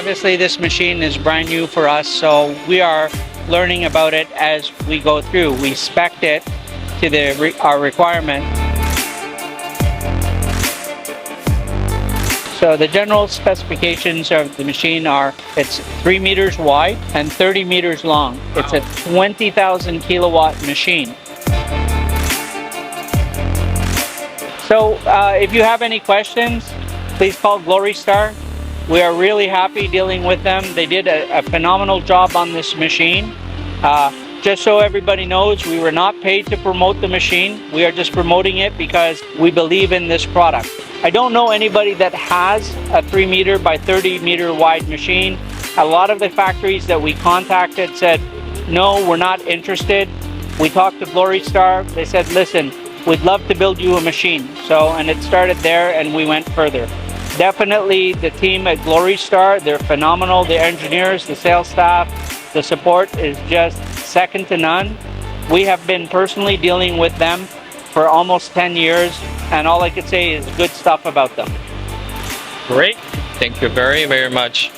Obviously, this machine is brand new for us, so we are learning about it as we go through. We spec'd it to our requirement. So the general specifications of the machine are, it's 3 meters wide and 30 meters long. It's a 20,000 kilowatt machine. So if you have any questions, please call Glorystar. We are really happy dealing with them. They did a phenomenal job on this machine. Just so everybody knows, we were not paid to promote the machine. We are just promoting it because we believe in this product. I don't know anybody that has a 3 meter by 30 meter wide machine. A lot of the factories that we contacted said, no, we're not interested. We talked to Glorystar. They said, listen, we'd love to build you a machine. And it started there and we went further. Definitely the team at Glorystar, they're phenomenal. The engineers, the sales staff, the support is just second to none. We have been personally dealing with them for almost 10 years, and all I could say is good stuff about them. Great. Thank you very, very much.